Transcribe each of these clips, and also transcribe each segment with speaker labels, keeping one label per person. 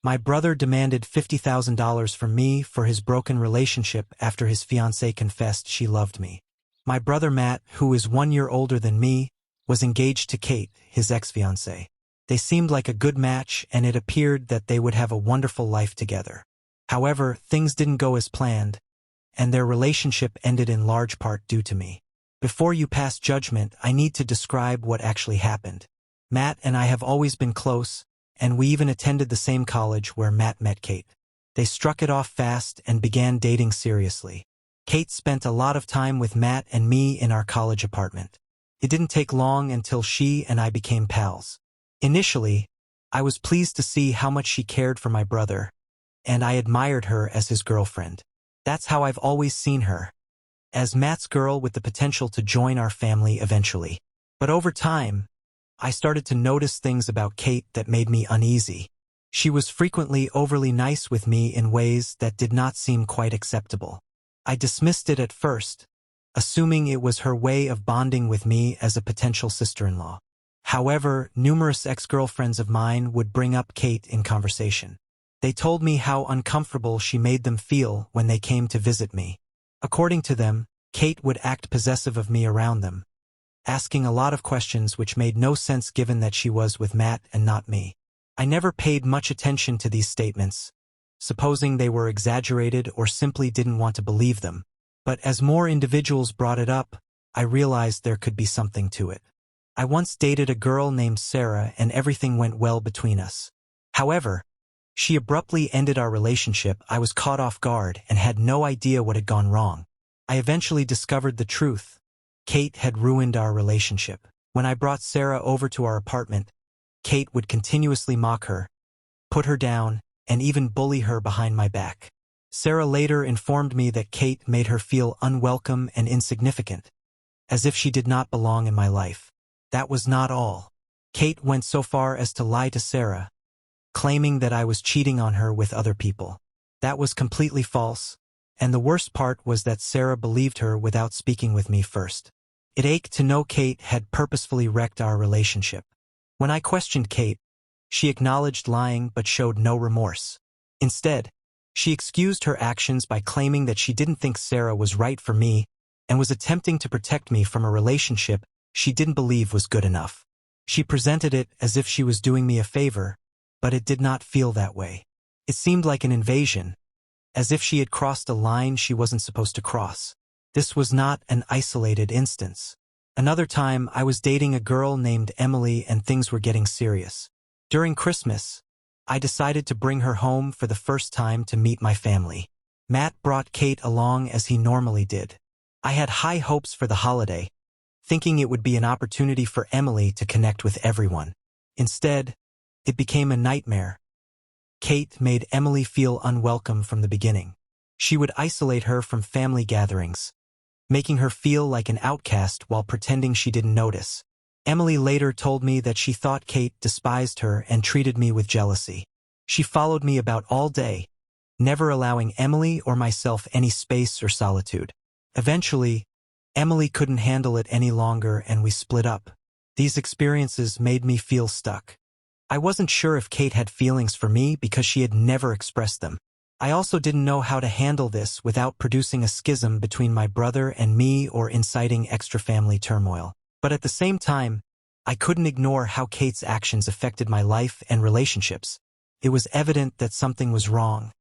Speaker 1: My brother demanded $50,000 from me for his broken relationship after his fiancée confessed she loved me. My brother Matt, who is 1 year older than me, was engaged to Kate, his ex-fiancée. They seemed like a good match, and it appeared that they would have a wonderful life together. However, things didn't go as planned, and their relationship ended in large part due to me. Before you pass judgment, I need to describe what actually happened. Matt and I have always been close, and we even attended the same college where Matt met Kate. They struck it off fast and began dating seriously. Kate spent a lot of time with Matt and me in our college apartment. It didn't take long until she and I became pals. Initially, I was pleased to see how much she cared for my brother, and I admired her as his girlfriend. That's how I've always seen her, as Matt's girl with the potential to join our family eventually. But over time, I started to notice things about Kate that made me uneasy. She was frequently overly nice with me in ways that did not seem quite acceptable. I dismissed it at first, assuming it was her way of bonding with me as a potential sister-in-law. However, numerous ex-girlfriends of mine would bring up Kate in conversation. They told me how uncomfortable she made them feel when they came to visit me. According to them, Kate would act possessive of me around them, asking a lot of questions which made no sense given that she was with Matt and not me. I never paid much attention to these statements, supposing they were exaggerated or simply didn't want to believe them. But as more individuals brought it up, I realized there could be something to it. I once dated a girl named Sarah and everything went well between us. However, she abruptly ended our relationship. I was caught off guard and had no idea what had gone wrong. I eventually discovered the truth. Kate had ruined our relationship. When I brought Sarah over to our apartment, Kate would continuously mock her, put her down, and even bully her behind my back. Sarah later informed me that Kate made her feel unwelcome and insignificant, as if she did not belong in my life. That was not all. Kate went so far as to lie to Sarah, claiming that I was cheating on her with other people. That was completely false, and the worst part was that Sarah believed her without speaking with me first. It ached to know Kate had purposefully wrecked our relationship. When I questioned Kate, she acknowledged lying but showed no remorse. Instead, she excused her actions by claiming that she didn't think Sarah was right for me and was attempting to protect me from a relationship she didn't believe was good enough. She presented it as if she was doing me a favor, but it did not feel that way. It seemed like an invasion, as if she had crossed a line she wasn't supposed to cross. This was not an isolated instance. Another time, I was dating a girl named Emily and things were getting serious. During Christmas, I decided to bring her home for the first time to meet my family. Matt brought Kate along as he normally did. I had high hopes for the holiday, thinking it would be an opportunity for Emily to connect with everyone. Instead, it became a nightmare. Kate made Emily feel unwelcome from the beginning. She would isolate her from family gatherings, making her feel like an outcast while pretending she didn't notice. Emily later told me that she thought Kate despised her and treated me with jealousy. She followed me about all day, never allowing Emily or myself any space or solitude. Eventually, Emily couldn't handle it any longer and we split up. These experiences made me feel stuck. I wasn't sure if Kate had feelings for me because she had never expressed them. I also didn't know how to handle this without producing a schism between my brother and me or inciting extra family turmoil. But at the same time, I couldn't ignore how Kate's actions affected my life and relationships. It was evident that something was wrong,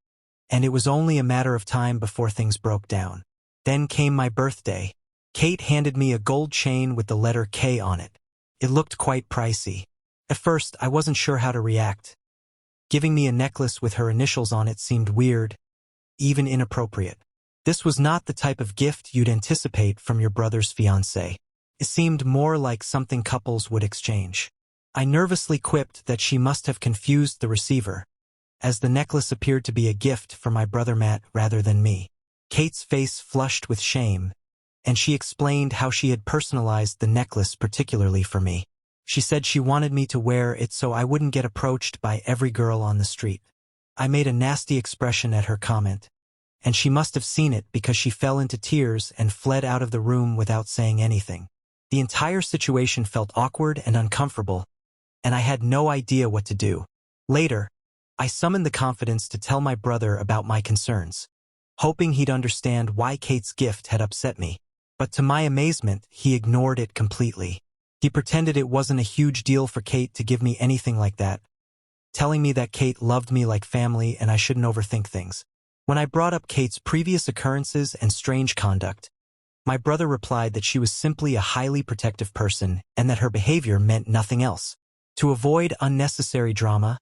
Speaker 1: and it was only a matter of time before things broke down. Then came my birthday. Kate handed me a gold chain with the letter K on it. It looked quite pricey. At first, I wasn't sure how to react. Giving me a necklace with her initials on it seemed weird, even inappropriate. This was not the type of gift you'd anticipate from your brother's fiancée. It seemed more like something couples would exchange. I nervously quipped that she must have confused the receiver, as the necklace appeared to be a gift for my brother Matt rather than me. Kate's face flushed with shame, and she explained how she had personalized the necklace particularly for me. She said she wanted me to wear it so I wouldn't get approached by every girl on the street. I made a nasty expression at her comment, and she must have seen it because she fell into tears and fled out of the room without saying anything. The entire situation felt awkward and uncomfortable, and I had no idea what to do. Later, I summoned the confidence to tell my brother about my concerns, hoping he'd understand why Kate's gift had upset me. But to my amazement, he ignored it completely. He pretended it wasn't a huge deal for Kate to give me anything like that, telling me that Kate loved me like family and I shouldn't overthink things. When I brought up Kate's previous occurrences and strange conduct, my brother replied that she was simply a highly protective person and that her behavior meant nothing else. To avoid unnecessary drama,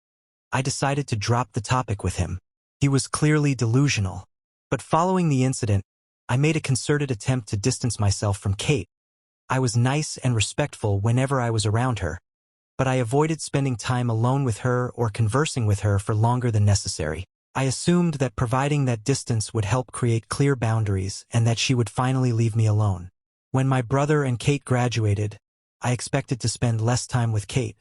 Speaker 1: I decided to drop the topic with him. He was clearly delusional. But following the incident, I made a concerted attempt to distance myself from Kate. I was nice and respectful whenever I was around her, but I avoided spending time alone with her or conversing with her for longer than necessary. I assumed that providing that distance would help create clear boundaries and that she would finally leave me alone. When my brother and Kate graduated, I expected to spend less time with Kate,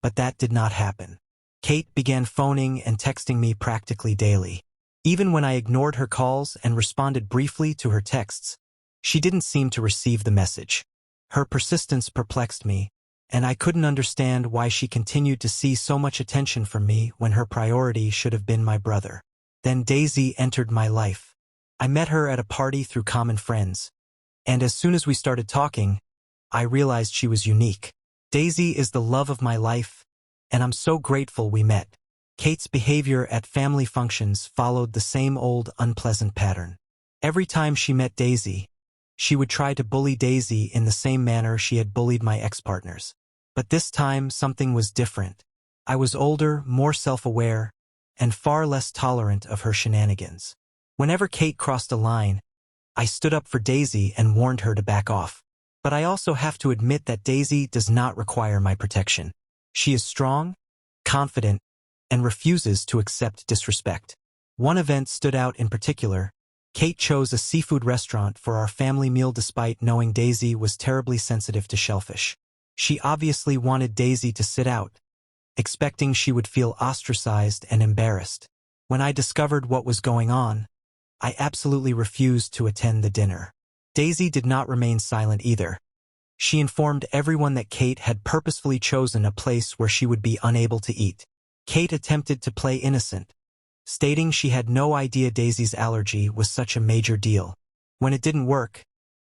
Speaker 1: but that did not happen. Kate began phoning and texting me practically daily. Even when I ignored her calls and responded briefly to her texts, she didn't seem to receive the message. Her persistence perplexed me, and I couldn't understand why she continued to see so much attention from me when her priority should have been my brother. Then Daisy entered my life. I met her at a party through common friends, and as soon as we started talking, I realized she was unique. Daisy is the love of my life, and I'm so grateful we met. Kate's behavior at family functions followed the same old unpleasant pattern. Every time she met Daisy, she would try to bully Daisy in the same manner she had bullied my ex-partners. But this time, something was different. I was older, more self-aware, and far less tolerant of her shenanigans. Whenever Kate crossed a line, I stood up for Daisy and warned her to back off. But I also have to admit that Daisy does not require my protection. She is strong, confident, and refuses to accept disrespect. One event stood out in particular. Kate chose a seafood restaurant for our family meal despite knowing Daisy was terribly sensitive to shellfish. She obviously wanted Daisy to sit out, expecting she would feel ostracized and embarrassed. When I discovered what was going on, I absolutely refused to attend the dinner. Daisy did not remain silent either. She informed everyone that Kate had purposefully chosen a place where she would be unable to eat. Kate attempted to play innocent, stating she had no idea Daisy's allergy was such a major deal. When it didn't work,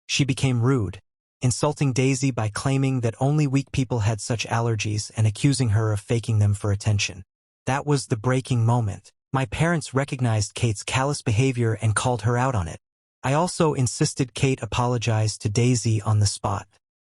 Speaker 1: she became rude, insulting Daisy by claiming that only weak people had such allergies and accusing her of faking them for attention. That was the breaking moment. My parents recognized Kate's callous behavior and called her out on it. I also insisted Kate apologize to Daisy on the spot.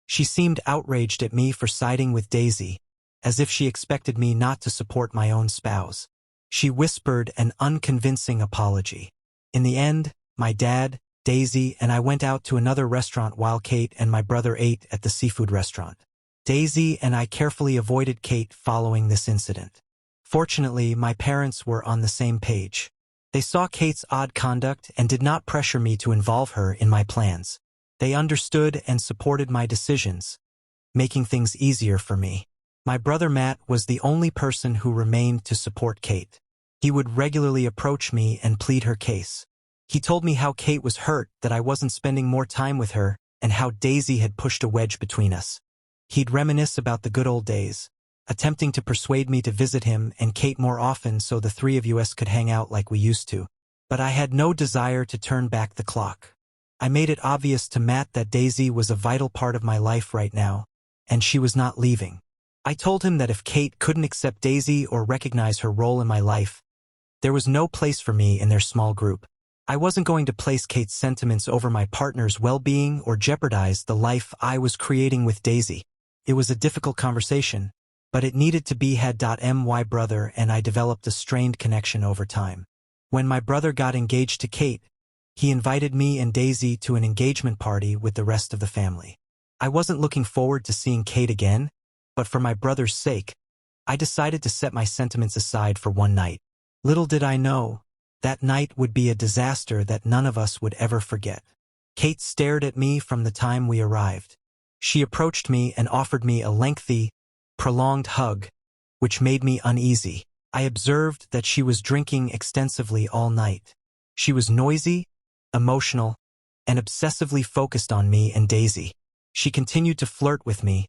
Speaker 1: She seemed outraged at me for siding with Daisy, as if she expected me not to support my own spouse. She whispered an unconvincing apology. In the end, my dad, Daisy, and I went out to another restaurant while Kate and my brother ate at the seafood restaurant. Daisy and I carefully avoided Kate following this incident. Fortunately, my parents were on the same page. They saw Kate's odd conduct and did not pressure me to involve her in my plans. They understood and supported my decisions, making things easier for me. My brother Matt was the only person who remained to support Kate. He would regularly approach me and plead her case. He told me how Kate was hurt that I wasn't spending more time with her and how Daisy had pushed a wedge between us. He'd reminisce about the good old days, attempting to persuade me to visit him and Kate more often so the three of us could hang out like we used to. But I had no desire to turn back the clock. I made it obvious to Matt that Daisy was a vital part of my life right now, and she was not leaving. I told him that if Kate couldn't accept Daisy or recognize her role in my life, there was no place for me in their small group. I wasn't going to place Kate's sentiments over my partner's well-being or jeopardize the life I was creating with Daisy. It was a difficult conversation, but it needed to be had. My brother and I developed a strained connection over time. When my brother got engaged to Kate, he invited me and Daisy to an engagement party with the rest of the family. I wasn't looking forward to seeing Kate again, but for my brother's sake, I decided to set my sentiments aside for one night. Little did I know, that night would be a disaster that none of us would ever forget. Kate stared at me from the time we arrived. She approached me and offered me a lengthy, prolonged hug, which made me uneasy. I observed that she was drinking extensively all night. She was noisy, emotional, and obsessively focused on me and Daisy. She continued to flirt with me,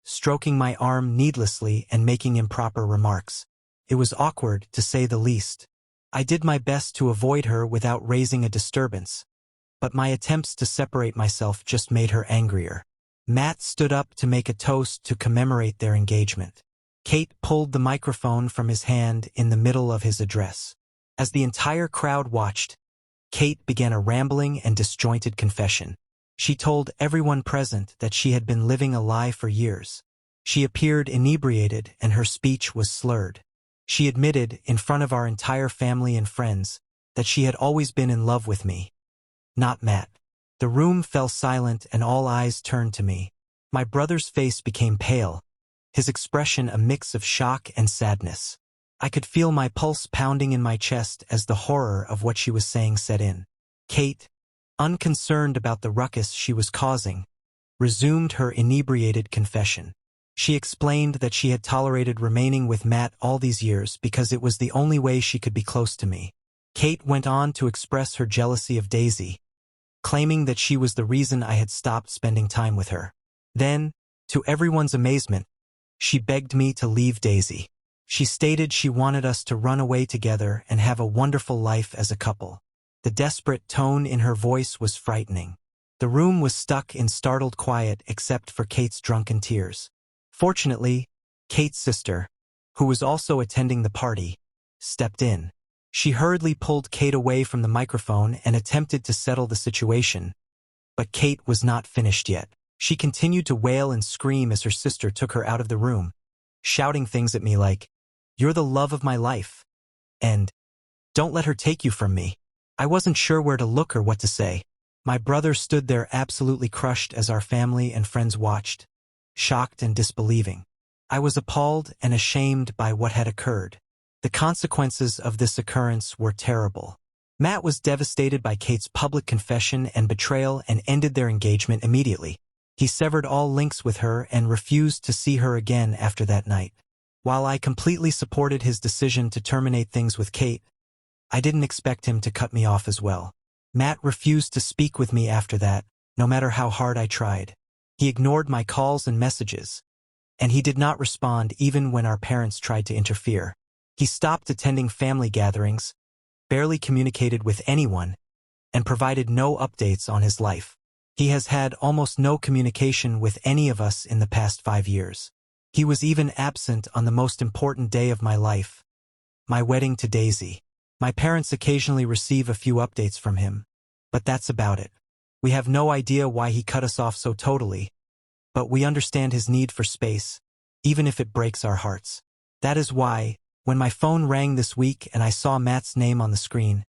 Speaker 1: stroking my arm needlessly and making improper remarks. It was awkward, to say the least. I did my best to avoid her without raising a disturbance, but my attempts to separate myself just made her angrier. Matt stood up to make a toast to commemorate their engagement. Kate pulled the microphone from his hand in the middle of his address. As the entire crowd watched, Kate began a rambling and disjointed confession. She told everyone present that she had been living a lie for years. She appeared inebriated and her speech was slurred. She admitted, in front of our entire family and friends, that she had always been in love with me, not Matt. The room fell silent and all eyes turned to me. My brother's face became pale, his expression a mix of shock and sadness. I could feel my pulse pounding in my chest as the horror of what she was saying set in. Kate, unconcerned about the ruckus she was causing, resumed her inebriated confession. She explained that she had tolerated remaining with Matt all these years because it was the only way she could be close to me. Kate went on to express her jealousy of Daisy, claiming that she was the reason I had stopped spending time with her. Then, to everyone's amazement, she begged me to leave Daisy. She stated she wanted us to run away together and have a wonderful life as a couple. The desperate tone in her voice was frightening. The room was stuck in startled quiet except for Kate's drunken tears. Fortunately, Kate's sister, who was also attending the party, stepped in. She hurriedly pulled Kate away from the microphone and attempted to settle the situation. But Kate was not finished yet. She continued to wail and scream as her sister took her out of the room, shouting things at me like, "You're the love of my life," and "Don't let her take you from me." I wasn't sure where to look or what to say. My brother stood there absolutely crushed as our family and friends watched, shocked and disbelieving. I was appalled and ashamed by what had occurred. The consequences of this occurrence were terrible. Matt was devastated by Kate's public confession and betrayal and ended their engagement immediately. He severed all links with her and refused to see her again after that night. While I completely supported his decision to terminate things with Kate, I didn't expect him to cut me off as well. Matt refused to speak with me after that, no matter how hard I tried. He ignored my calls and messages, and he did not respond even when our parents tried to interfere. He stopped attending family gatherings, barely communicated with anyone, and provided no updates on his life. He has had almost no communication with any of us in the past 5 years. He was even absent on the most important day of my life, my wedding to Daisy. My parents occasionally receive a few updates from him, but that's about it. We have no idea why he cut us off so totally, but we understand his need for space, even if it breaks our hearts. That is why, when my phone rang this week and I saw Matt's name on the screen,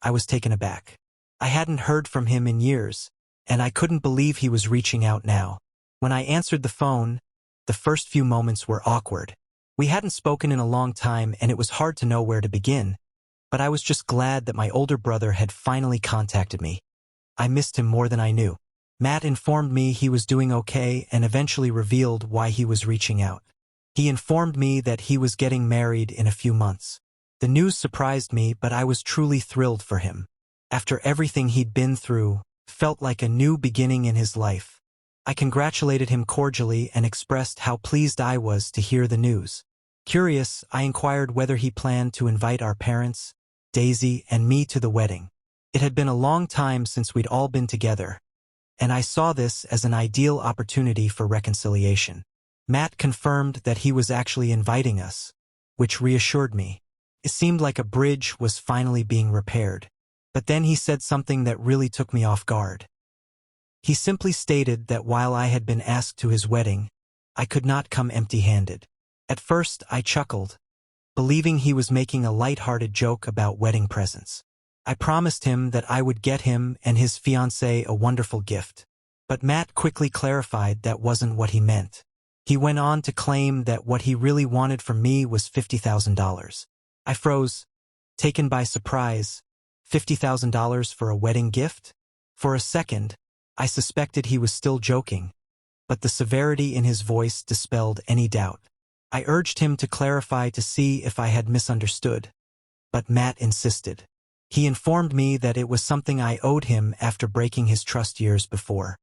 Speaker 1: I was taken aback. I hadn't heard from him in years, and I couldn't believe he was reaching out now. When I answered the phone, the first few moments were awkward. We hadn't spoken in a long time and it was hard to know where to begin, but I was just glad that my older brother had finally contacted me. I missed him more than I knew. Matt informed me he was doing okay and eventually revealed why he was reaching out. He informed me that he was getting married in a few months. The news surprised me, but I was truly thrilled for him. After everything he'd been through, felt like a new beginning in his life. I congratulated him cordially and expressed how pleased I was to hear the news. Curious, I inquired whether he planned to invite our parents, Daisy, and me to the wedding. It had been a long time since we'd all been together, and I saw this as an ideal opportunity for reconciliation. Matt confirmed that he was actually inviting us, which reassured me. It seemed like a bridge was finally being repaired. But then he said something that really took me off guard. He simply stated that while I had been asked to his wedding, I could not come empty-handed. At first, I chuckled, believing he was making a light-hearted joke about wedding presents. I promised him that I would get him and his fiancée a wonderful gift. But Matt quickly clarified that wasn't what he meant. He went on to claim that what he really wanted from me was $50,000. I froze, taken by surprise. $50,000 for a wedding gift? For a second, I suspected he was still joking, but the severity in his voice dispelled any doubt. I urged him to clarify to see if I had misunderstood, but Matt insisted. He informed me that it was something I owed him after breaking his trust years before.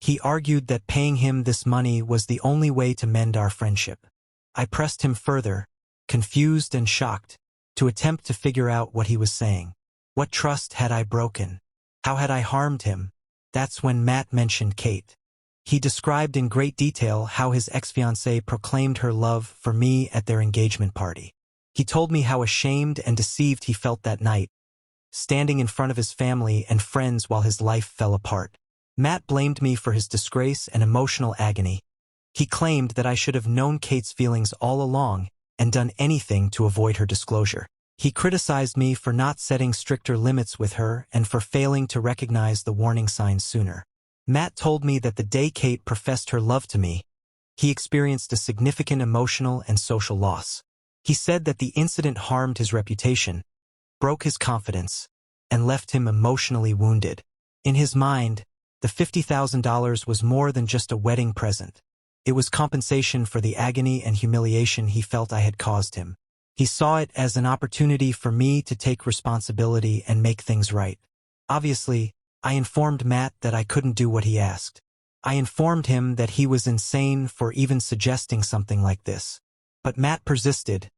Speaker 1: He argued that paying him this money was the only way to mend our friendship. I pressed him further, confused and shocked, to attempt to figure out what he was saying. What trust had I broken? How had I harmed him? That's when Matt mentioned Kate. He described in great detail how his ex-fiancée proclaimed her love for me at their engagement party. He told me how ashamed and deceived he felt that night, standing in front of his family and friends while his life fell apart. Matt blamed me for his disgrace and emotional agony. He claimed that I should have known Kate's feelings all along and done anything to avoid her disclosure. He criticized me for not setting stricter limits with her and for failing to recognize the warning signs sooner. Matt told me that the day Kate professed her love to me, he experienced a significant emotional and social loss. He said that the incident harmed his reputation, broke his confidence, and left him emotionally wounded. In his mind, the $50,000 was more than just a wedding present. It was compensation for the agony and humiliation he felt I had caused him. He saw it as an opportunity for me to take responsibility and make things right. Obviously, I informed Matt that I couldn't do what he asked. I informed him that he was insane for even suggesting something like this. But Matt persisted,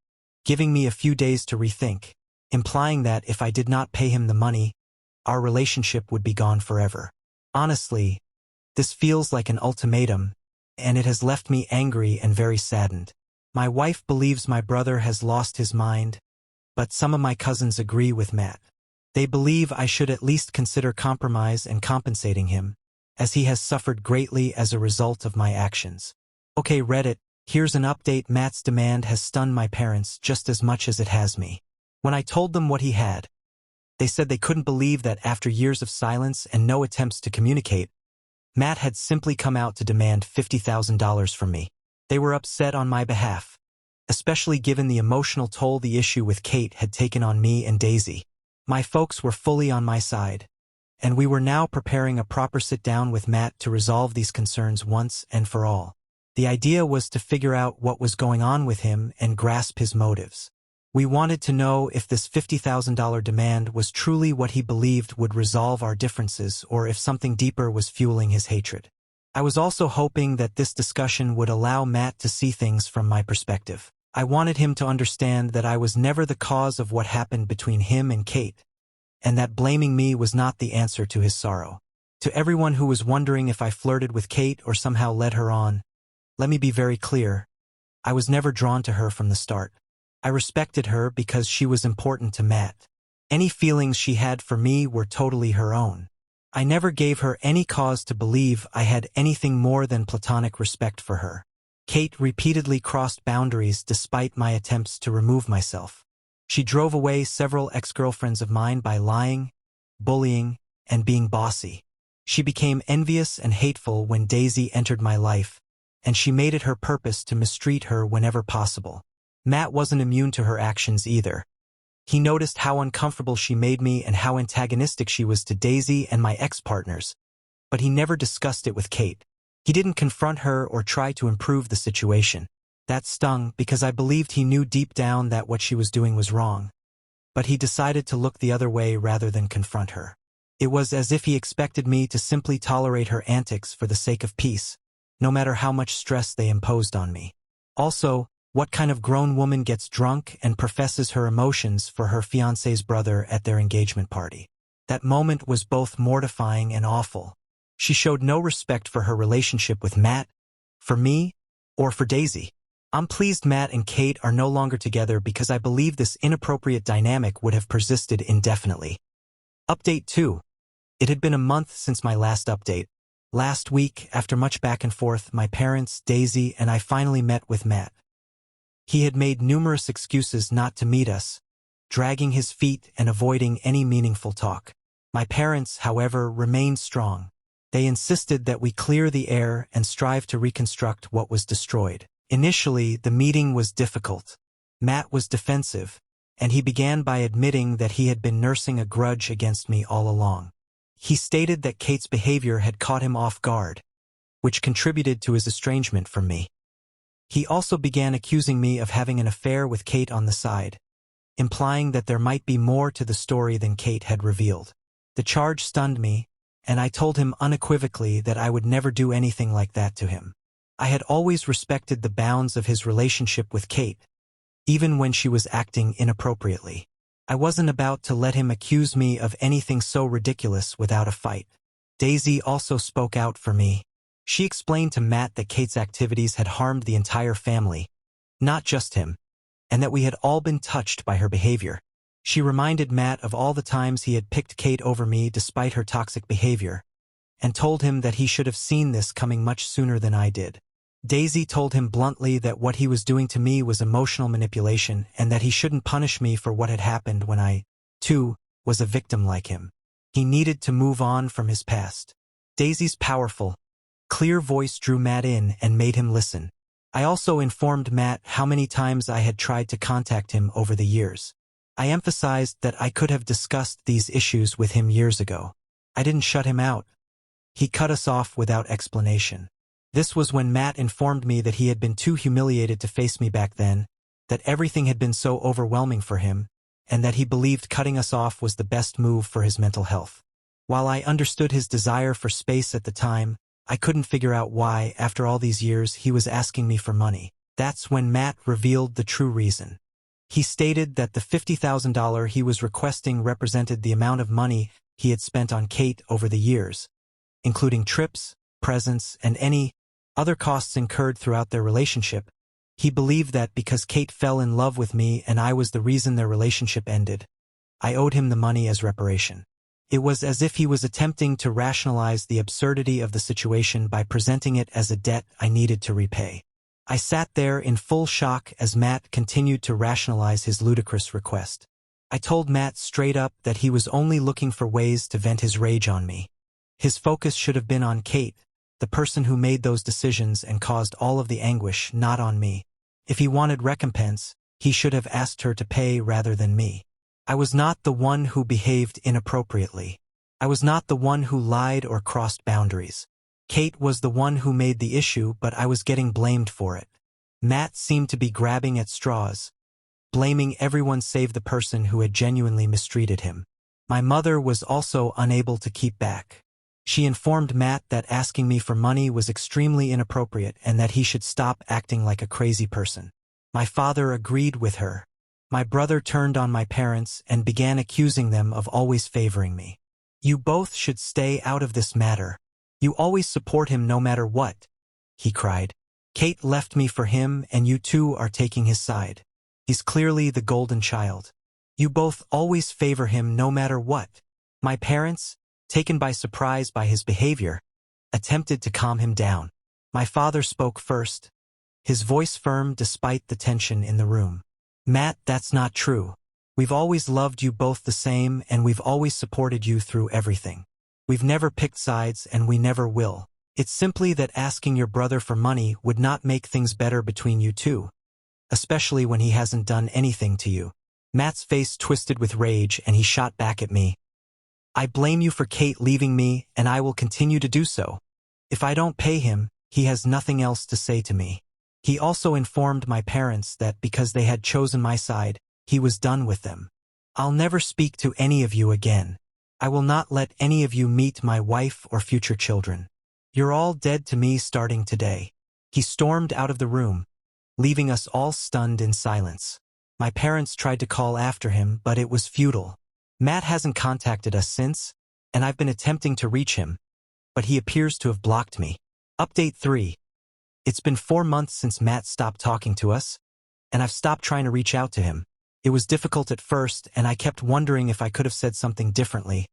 Speaker 1: giving me a few days to rethink, implying that if I did not pay him the money, our relationship would be gone forever. Honestly, this feels like an ultimatum, and it has left me angry and very saddened. My wife believes my brother has lost his mind, but some of my cousins agree with Matt. They believe I should at least consider compromise and compensating him, as he has suffered greatly as a result of my actions. Okay, Reddit, here's an update. Matt's demand has stunned my parents just as much as it has me. When I told them what he had, they said they couldn't believe that after years of silence and no attempts to communicate, Matt had simply come out to demand $50,000 from me. They were upset on my behalf, especially given the emotional toll the issue with Kate had taken on me and Daisy. My folks were fully on my side, and we were now preparing a proper sit-down with Matt to resolve these concerns once and for all. The idea was to figure out what was going on with him and grasp his motives. We wanted to know if this $50,000 demand was truly what he believed would resolve our differences or if something deeper was fueling his hatred. I was also hoping that this discussion would allow Matt to see things from my perspective. I wanted him to understand that I was never the cause of what happened between him and Kate, and that blaming me was not the answer to his sorrow. To everyone who was wondering if I flirted with Kate or somehow led her on, let me be very clear. I was never drawn to her from the start. I respected her because she was important to Matt. Any feelings she had for me were totally her own. I never gave her any cause to believe I had anything more than platonic respect for her. Kate repeatedly crossed boundaries despite my attempts to remove myself. She drove away several ex-girlfriends of mine by lying, bullying, and being bossy. She became envious and hateful when Daisy entered my life, and she made it her purpose to mistreat her whenever possible. Matt wasn't immune to her actions either. He noticed how uncomfortable she made me and how antagonistic she was to Daisy and my ex-partners, but he never discussed it with Kate. He didn't confront her or try to improve the situation. That stung because I believed he knew deep down that what she was doing was wrong. But he decided to look the other way rather than confront her. It was as if he expected me to simply tolerate her antics for the sake of peace, no matter how much stress they imposed on me. Also, what kind of grown woman gets drunk and professes her emotions for her fiancé's brother at their engagement party? That moment was both mortifying and awful. She showed no respect for her relationship with Matt, for me, or for Daisy. I'm pleased Matt and Kate are no longer together because I believe this inappropriate dynamic would have persisted indefinitely. Update 2. It had been a month since my last update. Last week, after much back and forth, my parents, Daisy, and I finally met with Matt. He had made numerous excuses not to meet us, dragging his feet and avoiding any meaningful talk. My parents, however, remained strong. They insisted that we clear the air and strive to reconstruct what was destroyed. Initially, the meeting was difficult. Matt was defensive, and he began by admitting that he had been nursing a grudge against me all along. He stated that Kate's behavior had caught him off guard, which contributed to his estrangement from me. He also began accusing me of having an affair with Kate on the side, implying that there might be more to the story than Kate had revealed. The charge stunned me, and I told him unequivocally that I would never do anything like that to him. I had always respected the bounds of his relationship with Kate, even when she was acting inappropriately. I wasn't about to let him accuse me of anything so ridiculous without a fight. Daisy also spoke out for me. She explained to Matt that Kate's activities had harmed the entire family, not just him, and that we had all been touched by her behavior. She reminded Matt of all the times he had picked Kate over me despite her toxic behavior, and told him that he should have seen this coming much sooner than I did. Daisy told him bluntly that what he was doing to me was emotional manipulation and that he shouldn't punish me for what had happened when I, too, was a victim like him. He needed to move on from his past. Daisy's powerful, clear voice drew Matt in and made him listen. I also informed Matt how many times I had tried to contact him over the years. I emphasized that I could have discussed these issues with him years ago. I didn't shut him out. He cut us off without explanation. This was when Matt informed me that he had been too humiliated to face me back then, that everything had been so overwhelming for him, and that he believed cutting us off was the best move for his mental health. While I understood his desire for space at the time, I couldn't figure out why, after all these years, he was asking me for money. That's when Matt revealed the true reason. He stated that the $50,000 he was requesting represented the amount of money he had spent on Kate over the years, including trips, presents, and any other costs incurred throughout their relationship. He believed that because Kate fell in love with me and I was the reason their relationship ended, I owed him the money as reparation. It was as if he was attempting to rationalize the absurdity of the situation by presenting it as a debt I needed to repay. I sat there in full shock as Matt continued to rationalize his ludicrous request. I told Matt straight up that he was only looking for ways to vent his rage on me. His focus should have been on Kate, the person who made those decisions and caused all of the anguish, not on me. If he wanted recompense, he should have asked her to pay rather than me. I was not the one who behaved inappropriately. I was not the one who lied or crossed boundaries. Kate was the one who made the issue, but I was getting blamed for it. Matt seemed to be grabbing at straws, blaming everyone save the person who had genuinely mistreated him. My mother was also unable to keep back. She informed Matt that asking me for money was extremely inappropriate and that he should stop acting like a crazy person. My father agreed with her. My brother turned on my parents and began accusing them of always favoring me. "You both should stay out of this matter. You always support him no matter what," he cried. "Kate left me for him and you two are taking his side. He's clearly the golden child. You both always favor him no matter what." My parents, taken by surprise by his behavior, attempted to calm him down. My father spoke first, his voice firm despite the tension in the room. "Matt, that's not true. We've always loved you both the same and we've always supported you through everything. We've never picked sides and we never will. It's simply that asking your brother for money would not make things better between you two, especially when he hasn't done anything to you." Matt's face twisted with rage and he shot back at me. "I blame you for Kate leaving me and I will continue to do so. If I don't pay him, he has nothing else to say to me." He also informed my parents that because they had chosen my side, he was done with them. "I'll never speak to any of you again. I will not let any of you meet my wife or future children. You're all dead to me starting today." He stormed out of the room, leaving us all stunned in silence. My parents tried to call after him, but it was futile. Matt hasn't contacted us since, and I've been attempting to reach him, but he appears to have blocked me. Update 3. It's been 4 months since Matt stopped talking to us, and I've stopped trying to reach out to him. It was difficult at first, and I kept wondering if I could have said something differently,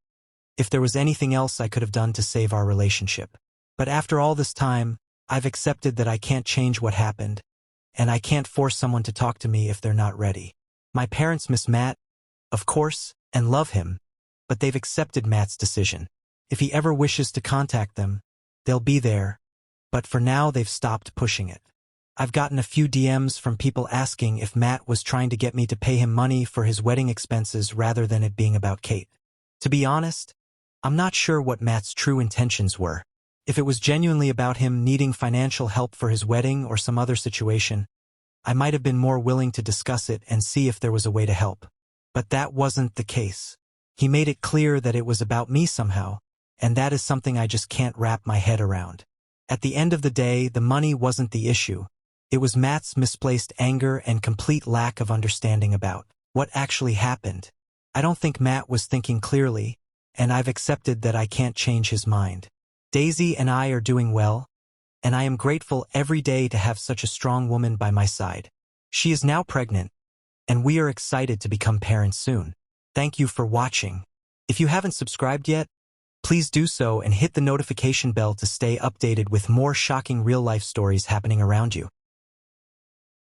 Speaker 1: if there was anything else I could have done to save our relationship. But after all this time, I've accepted that I can't change what happened, and I can't force someone to talk to me if they're not ready. My parents miss Matt, of course, and love him, but they've accepted Matt's decision. If he ever wishes to contact them, they'll be there, but for now they've stopped pushing it. I've gotten a few DMs from people asking if Matt was trying to get me to pay him money for his wedding expenses rather than it being about Kate. To be honest, I'm not sure what Matt's true intentions were. If it was genuinely about him needing financial help for his wedding or some other situation, I might have been more willing to discuss it and see if there was a way to help. But that wasn't the case. He made it clear that it was about me somehow, and that is something I just can't wrap my head around. At the end of the day, the money wasn't the issue. It was Matt's misplaced anger and complete lack of understanding about what actually happened. I don't think Matt was thinking clearly, and I've accepted that I can't change his mind. Daisy and I are doing well, and I am grateful every day to have such a strong woman by my side. She is now pregnant, and we are excited to become parents soon. Thank you for watching. If you haven't subscribed yet, please do so and hit the notification bell to stay updated with more shocking real-life stories happening around you.